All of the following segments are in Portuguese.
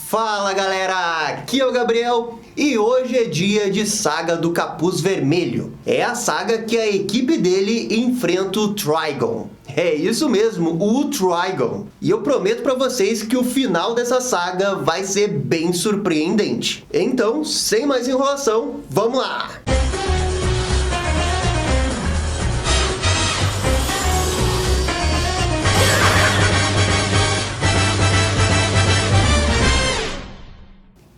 Fala galera, aqui é o Gabriel e hoje é dia de Saga do Capuz Vermelho. É a saga que a equipe dele enfrenta o Trigon. É isso mesmo, o Trigon. E eu prometo pra vocês que o final dessa saga vai ser bem surpreendente. Então, sem mais enrolação, vamos lá!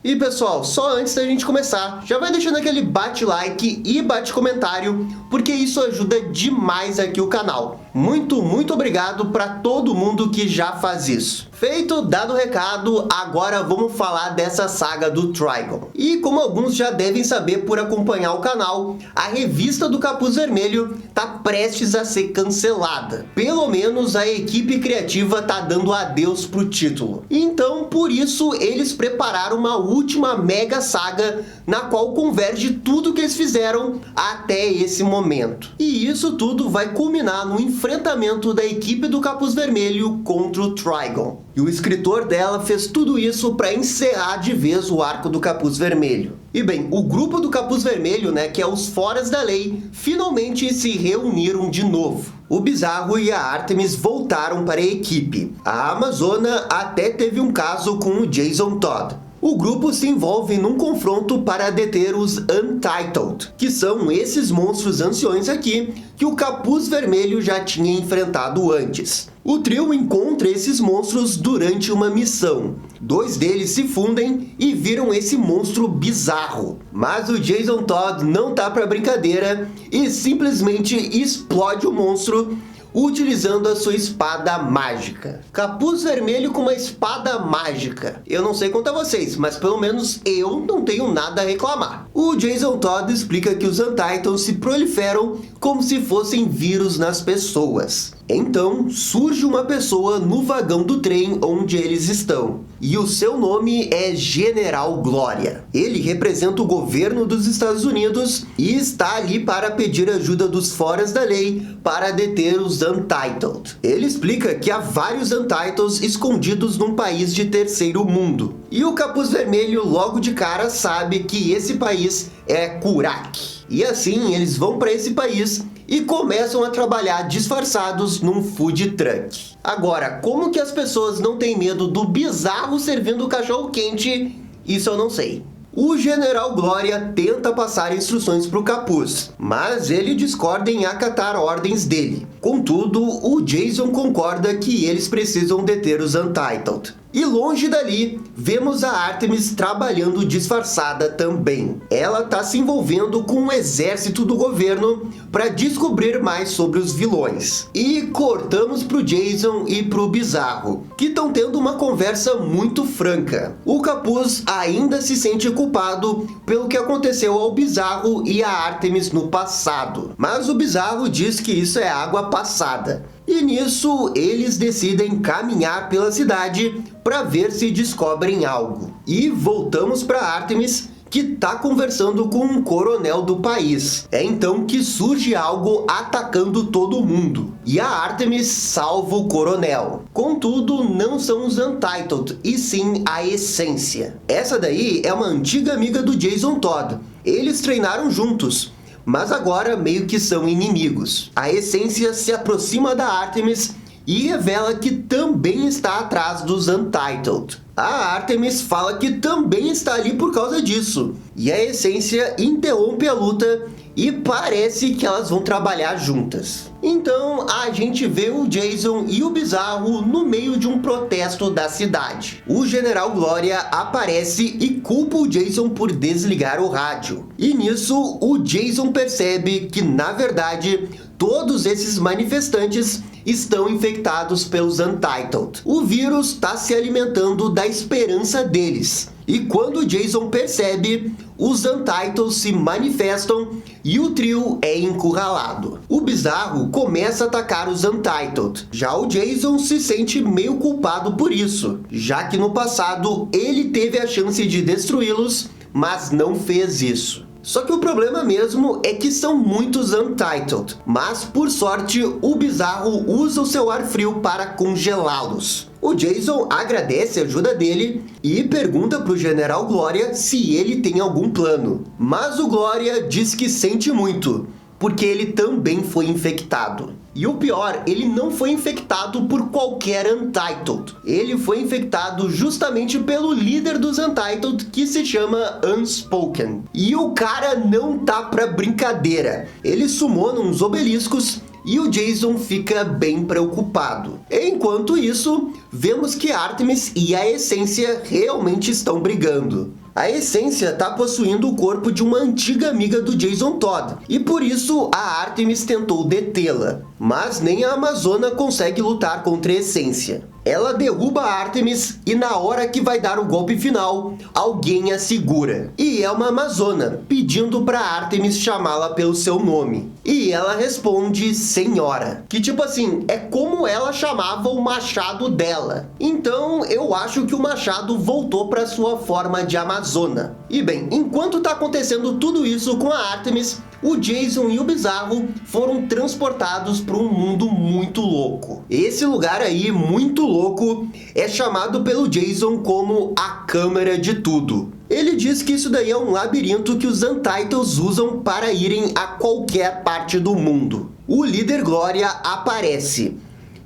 E pessoal, só antes da gente começar, já vai deixando aquele bate-like e bate-comentário, porque isso ajuda demais aqui o canal. Muito obrigado para todo mundo que já faz isso. Feito, dado o recado, agora vamos falar dessa saga do Trigon. E como alguns já devem saber por acompanhar o canal, a revista do Capuz Vermelho tá prestes a ser cancelada. Pelo menos a equipe criativa tá dando adeus pro título. Então, por isso, eles prepararam uma última mega saga na qual converge tudo que eles fizeram até esse momento. E isso tudo vai culminar no enfrentamento da equipe do Capuz Vermelho contra o Trigon. E o escritor dela fez tudo isso para encerrar de vez o arco do Capuz Vermelho. E bem, o grupo do Capuz Vermelho, que é os Foras da Lei, finalmente se reuniram de novo. O Bizarro e a Artemis voltaram para a equipe. A Amazona até teve um caso com o Jason Todd. O grupo se envolve num confronto para deter os Untitled, que são esses monstros anciões aqui que o Capuz Vermelho já tinha enfrentado antes. O trio encontra esses monstros durante uma missão. Dois deles se fundem e viram esse monstro bizarro. Mas o Jason Todd não tá pra brincadeira e simplesmente explode o monstro utilizando a sua espada mágica. Capuz Vermelho com uma espada mágica. Eu não sei quanto a vocês, mas pelo menos eu não tenho nada a reclamar. O Jason Todd explica que os Untitled se proliferam como se fossem vírus nas pessoas. Então, surge uma pessoa no vagão do trem onde eles estão. E o seu nome é General Glória. Ele representa o governo dos Estados Unidos e está ali para pedir ajuda dos Foras da Lei para deter os Untitled. Ele explica que há vários Untitled escondidos num país de terceiro mundo. E o Capuz Vermelho logo de cara sabe que esse país é Kurak. E assim eles vão para esse país e começam a trabalhar disfarçados num food truck. Agora, como que as pessoas não têm medo do Bizarro servindo cachorro quente? Isso eu não sei. O General Glória tenta passar instruções para o Capuz, mas ele discorda em acatar ordens dele. Contudo, o Jason concorda que eles precisam deter os Untitled. E longe dali, vemos a Artemis trabalhando disfarçada também. Ela está se envolvendo com o exército do governo para descobrir mais sobre os vilões. E cortamos pro Jason e pro Bizarro, que estão tendo uma conversa muito franca. O Capuz ainda se sente culpado pelo que aconteceu ao Bizarro e a Artemis no passado. Mas o Bizarro diz que isso é água passada. E nisso, eles decidem caminhar pela cidade para ver se descobrem algo. E voltamos para Artemis, que está conversando com um coronel do país. É então que surge algo atacando todo mundo. E a Artemis salva o coronel. Contudo, não são os Untitled, e sim a Essência. Essa daí é uma antiga amiga do Jason Todd. Eles treinaram juntos, mas agora meio que são inimigos. A Essência se aproxima da Artemis e revela que também está atrás dos Untitled. A Artemis fala que também está ali por causa disso. E a Essência interrompe a luta e parece que elas vão trabalhar juntas. Então a gente vê o Jason e o Bizarro no meio de um protesto da cidade. O General Glória aparece e culpa o Jason por desligar o rádio. E nisso o Jason percebe que na verdade todos esses manifestantes estão infectados pelos Untitled. O vírus está se alimentando da esperança deles. E quando Jason percebe, os Untitled se manifestam e o trio é encurralado. O Bizarro começa a atacar os Untitled. Já o Jason se sente meio culpado por isso, já que no passado ele teve a chance de destruí-los, mas não fez isso. Só que o problema mesmo é que são muitos Untitled, mas por sorte o Bizarro usa o seu ar frio para congelá-los. O Jason agradece a ajuda dele e pergunta para o General Glória se ele tem algum plano. Mas o Glória diz que sente muito, porque ele também foi infectado. E o pior, ele não foi infectado por qualquer Untitled. Ele foi infectado justamente pelo líder dos Untitled, que se chama Unspoken. E o cara não tá pra brincadeira. Ele sumona uns obeliscos e o Jason fica bem preocupado. Enquanto isso, vemos que Artemis e a Essência realmente estão brigando. A Essência está possuindo o corpo de uma antiga amiga do Jason Todd, e por isso a Artemis tentou detê-la. Mas nem a Amazona consegue lutar contra a Essência. Ela derruba a Artemis e na hora que vai dar o golpe final, alguém a segura. E é uma Amazona, pedindo para Artemis chamá-la pelo seu nome. E ela responde Senhora, que tipo assim, é como ela chamava o machado dela. Então eu acho que o machado voltou para sua forma de Amazona. E bem, enquanto tá acontecendo tudo isso com a Artemis, o Jason e o Bizarro foram transportados para um mundo muito louco. Esse lugar aí, muito louco, é chamado pelo Jason como a Câmara de Tudo. Ele diz que isso daí é um labirinto que os Untitles usam para irem a qualquer parte do mundo. O líder Glória aparece.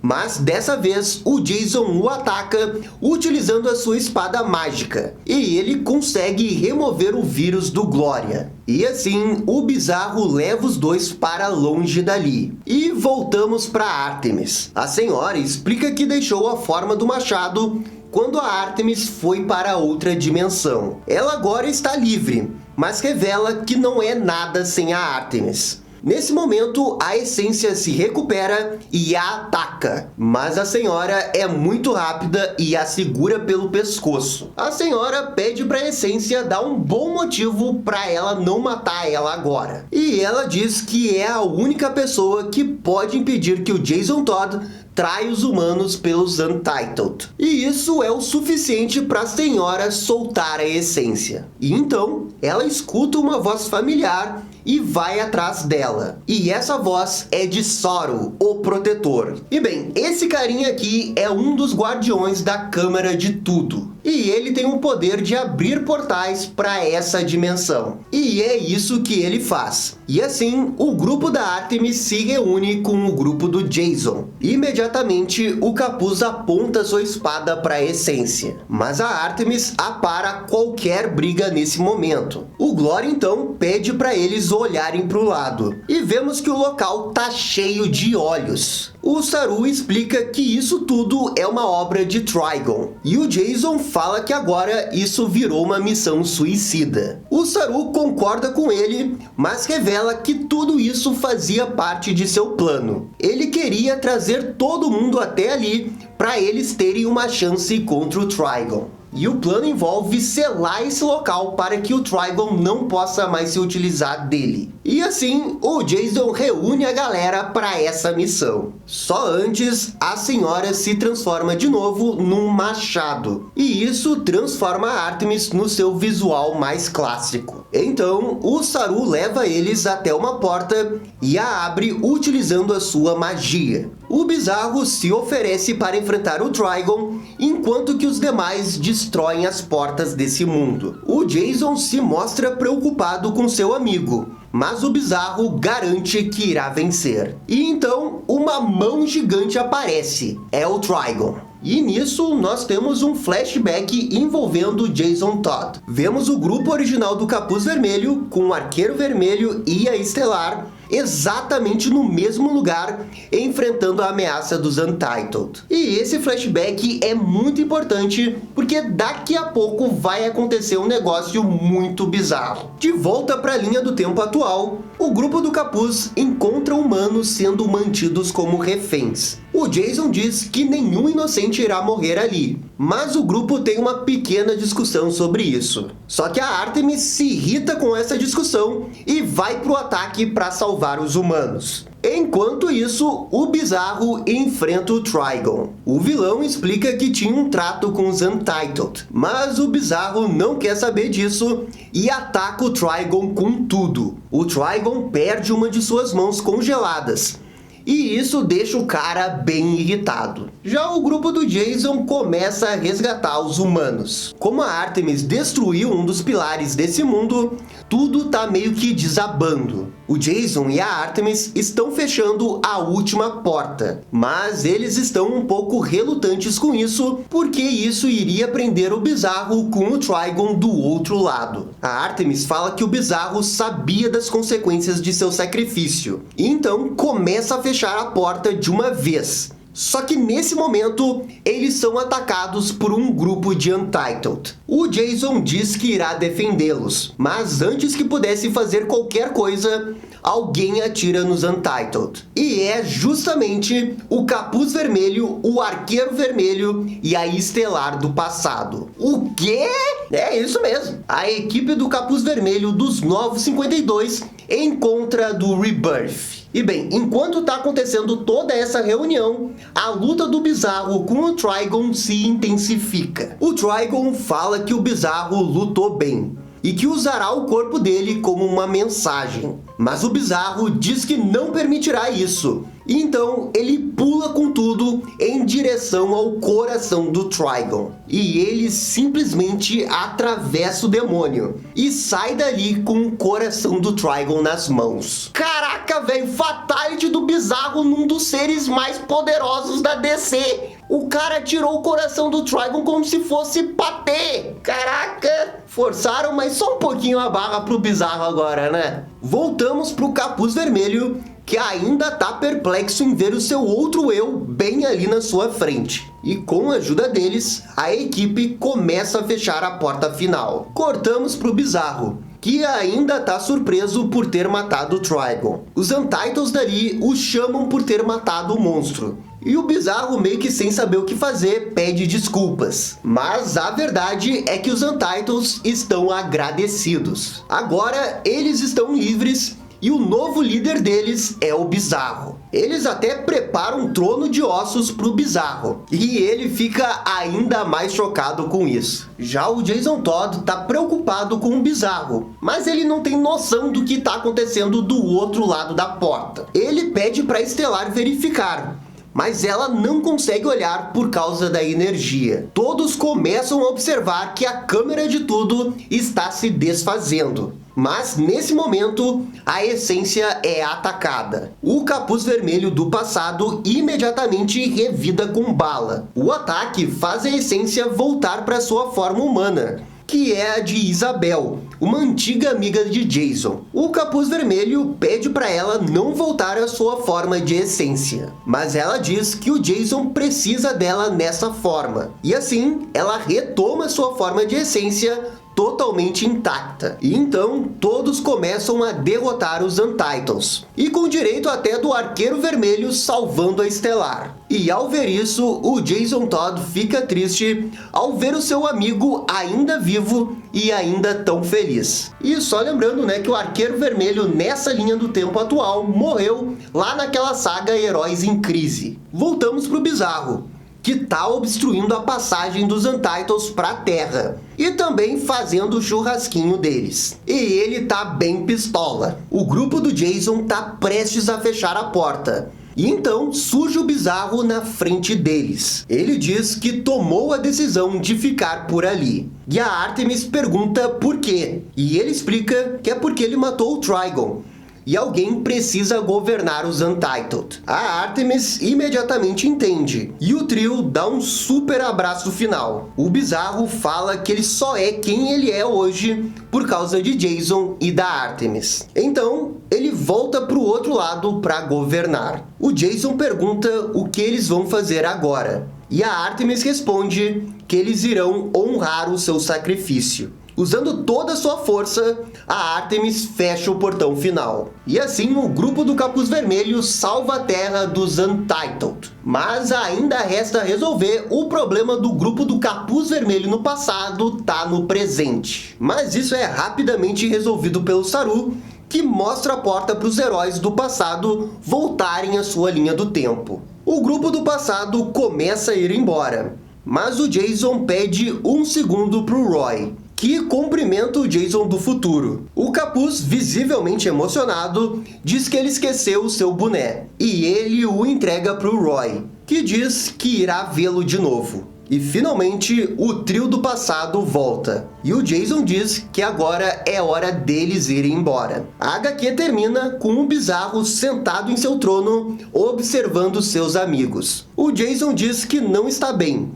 Mas dessa vez o Jason o ataca utilizando a sua espada mágica. E ele consegue remover o vírus do Glória. E assim, o Bizarro leva os dois para longe dali. E voltamos para Artemis. A senhora explica que deixou a forma do machado quando a Artemis foi para outra dimensão. Ela agora está livre, mas revela que não é nada sem a Artemis. Nesse momento, a Essência se recupera e a ataca, mas a senhora é muito rápida e a segura pelo pescoço. A senhora pede para a Essência dar um bom motivo para ela não matar ela agora. E ela diz que é a única pessoa que pode impedir que o Jason Todd trai os humanos pelos Untitled. E isso é o suficiente para a senhora soltar a Essência. E então, ela escuta uma voz familiar e vai atrás dela. E essa voz é de Sorrow, o protetor. E bem, esse carinha aqui é um dos guardiões da Câmara de Tudo. E ele tem o poder de abrir portais para essa dimensão. E é isso que ele faz. E assim, o grupo da Artemis se reúne com o grupo do Jason. Imediatamente, o Capuz aponta sua espada para a Essência. Mas a Artemis apara qualquer briga nesse momento. O Glória então pede para eles olharem para o lado. E vemos que o local tá cheio de olhos. O Saru explica que isso tudo é uma obra de Trigon. E o Jason fala que agora isso virou uma missão suicida. O Saru concorda com ele, mas revela que tudo isso fazia parte de seu plano. Ele queria trazer todo mundo até ali para eles terem uma chance contra o Trigon. E o plano envolve selar esse local para que o Trigon não possa mais se utilizar dele. E assim, o Jason reúne a galera para essa missão. Só antes, a senhora se transforma de novo num machado. E isso transforma a Artemis no seu visual mais clássico. Então, o Saru leva eles até uma porta e a abre utilizando a sua magia. O Bizarro se oferece para enfrentar o Trigon, enquanto que os demais destroem as portas desse mundo. O Jason se mostra preocupado com seu amigo, mas o Bizarro garante que irá vencer. E então, uma mão gigante aparece. É o Trigon. E nisso, nós temos um flashback envolvendo Jason Todd. Vemos o grupo original do Capuz Vermelho, com o Arqueiro Vermelho e a Estelar, exatamente no mesmo lugar, enfrentando a ameaça dos Untitled. E esse flashback é muito importante, porque daqui a pouco vai acontecer um negócio muito bizarro. De volta para a linha do tempo atual, o grupo do Capuz encontra humanos sendo mantidos como reféns. O Jason diz que nenhum inocente irá morrer ali, mas o grupo tem uma pequena discussão sobre isso. Só que a Artemis se irrita com essa discussão e vai pro ataque para salvar os humanos. Enquanto isso, o Bizarro enfrenta o Trigon. O vilão explica que tinha um trato com os Untitled, mas o Bizarro não quer saber disso e ataca o Trigon com tudo. O Trigon perde uma de suas mãos congeladas. E isso deixa o cara bem irritado. Já o grupo do Jason começa a resgatar os humanos. Como a Artemis destruiu um dos pilares desse mundo, tudo tá meio que desabando. O Jason e a Artemis estão fechando a última porta, mas eles estão um pouco relutantes com isso, porque isso iria prender o Bizarro com o Trigon do outro lado. A Artemis fala que o Bizarro sabia das consequências de seu sacrifício, e então começa a fechar a porta de uma vez. Só que nesse momento, eles são atacados por um grupo de Untitled. O Jason diz que irá defendê-los, mas antes que pudesse fazer qualquer coisa, alguém atira nos Untitled. E é justamente o Capuz Vermelho, o Arqueiro Vermelho e a Estelar do passado. O quê? É isso mesmo. A equipe do Capuz Vermelho dos Novos 52 encontra do Rebirth. E bem, enquanto está acontecendo toda essa reunião, a luta do Bizarro com o Trigon se intensifica. O Trigon fala que o Bizarro lutou bem e que usará o corpo dele como uma mensagem. Mas o Bizarro diz que não permitirá isso. Então ele pula com tudo em direção ao coração do Trigon. E ele simplesmente atravessa o demônio e sai dali com o coração do Trigon nas mãos. Caraca, velho, fatality do Bizarro num dos seres mais poderosos da DC. O cara tirou o coração do Trigon como se fosse patê. Caraca, forçaram, mas só um pouquinho a barra pro Bizarro agora, né? Voltamos pro Capuz Vermelho, que ainda tá perplexo em ver o seu outro eu bem ali na sua frente. E com a ajuda deles, a equipe começa a fechar a porta final. Cortamos pro Bizarro, que ainda tá surpreso por ter matado o Trigon. Os Untitles dali o chamam por ter matado o monstro. E o Bizarro, meio que sem saber o que fazer, pede desculpas. Mas a verdade é que os Untitles estão agradecidos. Agora eles estão livres e o novo líder deles é o Bizarro. Eles até preparam um trono de ossos para o Bizarro, e ele fica ainda mais chocado com isso. Já o Jason Todd está preocupado com o Bizarro, mas ele não tem noção do que está acontecendo do outro lado da porta. Ele pede para a Estelar verificar, mas ela não consegue olhar por causa da energia. Todos começam a observar que a câmera de tudo está se desfazendo. Mas nesse momento, a essência é atacada. O Capuz Vermelho do passado imediatamente revida com bala. O ataque faz a essência voltar para sua forma humana, que é a de Isabel, uma antiga amiga de Jason. O Capuz Vermelho pede para ela não voltar à sua forma de essência, mas ela diz que o Jason precisa dela nessa forma. E assim, ela retoma sua forma de essência totalmente intacta. E então, todos começam a derrotar os Untitles, e com direito até do Arqueiro Vermelho salvando a Estelar. E ao ver isso, o Jason Todd fica triste ao ver o seu amigo ainda vivo e ainda tão feliz. E só lembrando, né, que o Arqueiro Vermelho nessa linha do tempo atual morreu lá naquela saga Heróis em Crise. Voltamos pro Bizarro, que tá obstruindo a passagem dos Untitles para a Terra e também fazendo o churrasquinho deles. E ele tá bem pistola. O grupo do Jason tá prestes a fechar a porta. E então surge o Bizarro na frente deles. Ele diz que tomou a decisão de ficar por ali. E a Artemis pergunta por quê. E ele explica que é porque ele matou o Trigon. E alguém precisa governar os Untitled. A Artemis imediatamente entende, e o trio dá um super abraço final. O Bizarro fala que ele só é quem ele é hoje por causa de Jason e da Artemis. Então, ele volta para o outro lado para governar. O Jason pergunta o que eles vão fazer agora. E a Artemis responde que eles irão honrar o seu sacrifício. Usando toda a sua força, a Artemis fecha o portão final. E assim o grupo do Capuz Vermelho salva a Terra dos Untitled. Mas ainda resta resolver o problema do grupo do Capuz Vermelho no passado tá no presente. Mas isso é rapidamente resolvido pelo Saru, que mostra a porta para os heróis do passado voltarem à sua linha do tempo. O grupo do passado começa a ir embora, mas o Jason pede um segundo para o Roy, que cumprimenta o Jason do futuro. O Capuz, visivelmente emocionado, diz que ele esqueceu o seu boné, e ele o entrega para o Roy, que diz que irá vê-lo de novo. E finalmente o trio do passado volta, e o Jason diz que agora é hora deles irem embora. A HQ termina com o Bizarro sentado em seu trono, observando seus amigos. O Jason diz que não está bem,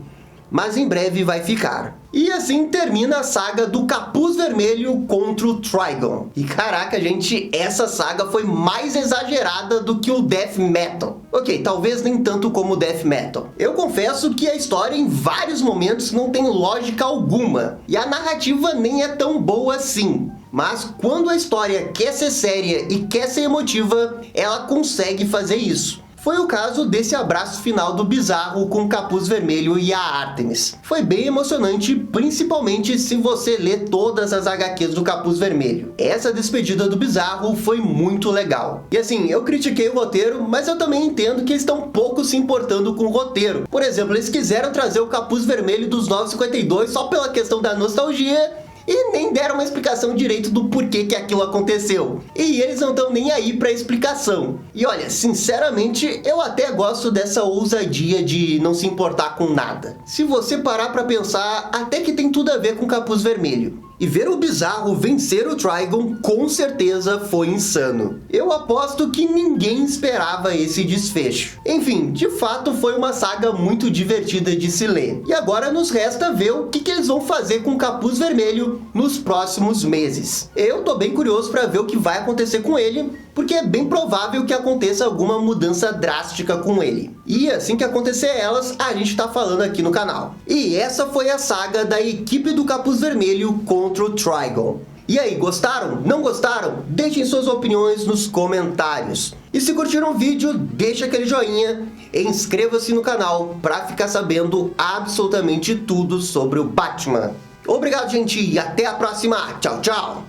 mas em breve vai ficar. E assim termina a saga do Capuz Vermelho contra o Trigon. E caraca, gente, essa saga foi mais exagerada do que o Death Metal. Ok, talvez nem tanto como o Death Metal. Eu confesso que a história em vários momentos não tem lógica alguma, e a narrativa nem é tão boa assim. Mas quando a história quer ser séria e quer ser emotiva, ela consegue fazer isso. Foi o caso desse abraço final do Bizarro com o Capuz Vermelho e a Artemis. Foi bem emocionante, principalmente se você ler todas as HQs do Capuz Vermelho. Essa despedida do Bizarro foi muito legal. E assim, eu critiquei o roteiro, mas eu também entendo que eles estão pouco se importando com o roteiro. Por exemplo, eles quiseram trazer o Capuz Vermelho dos 952 só pela questão da nostalgia, e nem deram uma explicação direito do porquê que aquilo aconteceu. E eles não estão nem aí pra explicação. E olha, sinceramente, eu até gosto dessa ousadia de não se importar com nada. Se você parar pra pensar, até que tem tudo a ver com o Capuz Vermelho. E ver o Bizarro vencer o Trigon com certeza foi insano. Eu aposto que ninguém esperava esse desfecho. Enfim, de fato foi uma saga muito divertida de se ler. E agora nos resta ver o que eles vão fazer com o Capuz Vermelho nos próximos meses. Eu tô bem curioso para ver o que vai acontecer com ele, porque é bem provável que aconteça alguma mudança drástica com ele. E assim que acontecer elas, a gente tá falando aqui no canal. E essa foi a saga da equipe do Capuz Vermelho contra o Trigon. E aí, gostaram? Não gostaram? Deixem suas opiniões nos comentários. E se curtiram o vídeo, deixa aquele joinha e inscreva-se no canal para ficar sabendo absolutamente tudo sobre o Batman. Obrigado, gente, e até a próxima. Tchau, tchau!